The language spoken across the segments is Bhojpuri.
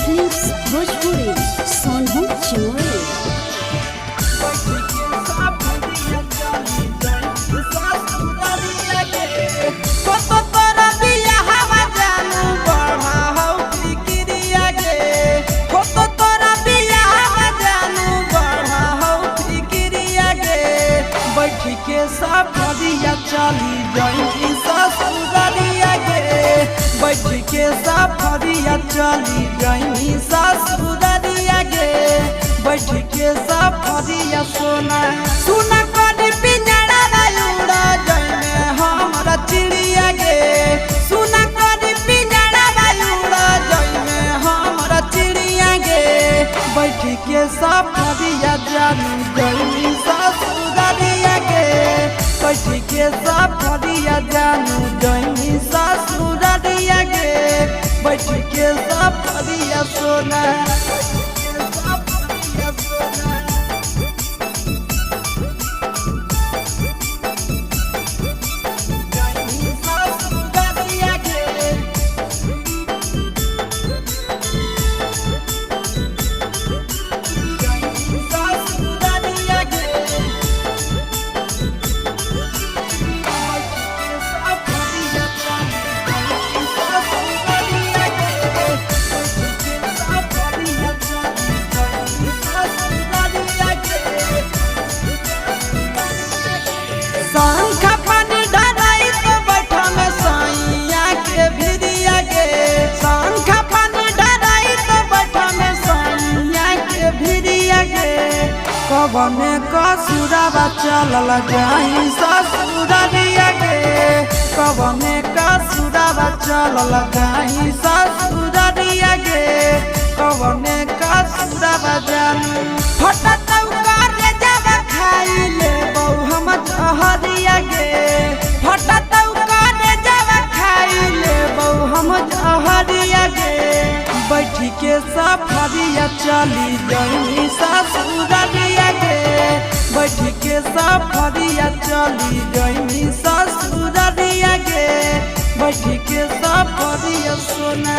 फिल्म्स भोजपुरी सोनू चोरी। सफरिया चली जाई ससुरारिया गे, बैठ के सफरिया चली जाई ससुरारिया गे, बैठ के सफरिया सोना सुना करी पिंजरा उड़ा जाए हमारा चिड़िया गे, सुना करी पिंजरा उड़ा जाए हमारा चिड़िया गे, बैठ के सफरिया चली जाई ससुरारिया गे, बैठ के सफरिया जानू गई ससुरारिया गे, बैठ के सफरिया सोना कवने कसुरावा चलल जाई ससुरारिया गे, कवने कसुरावा चलल जाई ससुरारिया गे, कवने कसुरावा जानू फटत करे जावा खाई ले बहु हम जहरिया गे, फटत करे जावा खाई ले बहु हम जहरिया गे, बैठ के सफरिया चली जाई ससुरारिया गे, बैठ के सफरिया चली जाई ससुरारिया गे, बैठ के सफरिया सोना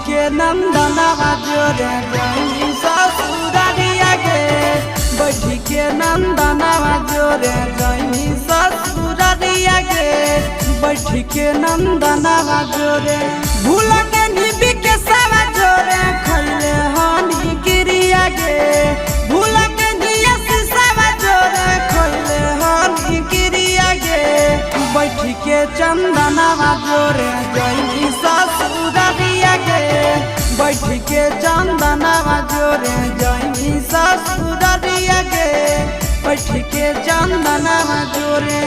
के नंदनवा जोरे जाई ससुरारिया गे, बैठ के नंदनवा जोरे जाई ससुरारिया गे, बैठ के नंदनवा जोरे भूल के निबी के सवा जोरे खैले हानी गिरिया गे, भूल के निया से सवा जोरे खैले हानी गिरिया गे, बैठ के चंदनवा जोरे जाई ससुरारिया गे, बैठ के चंदनवा जोरे जाई ससुरारिया गे, बैठ के चंदनवा जोरे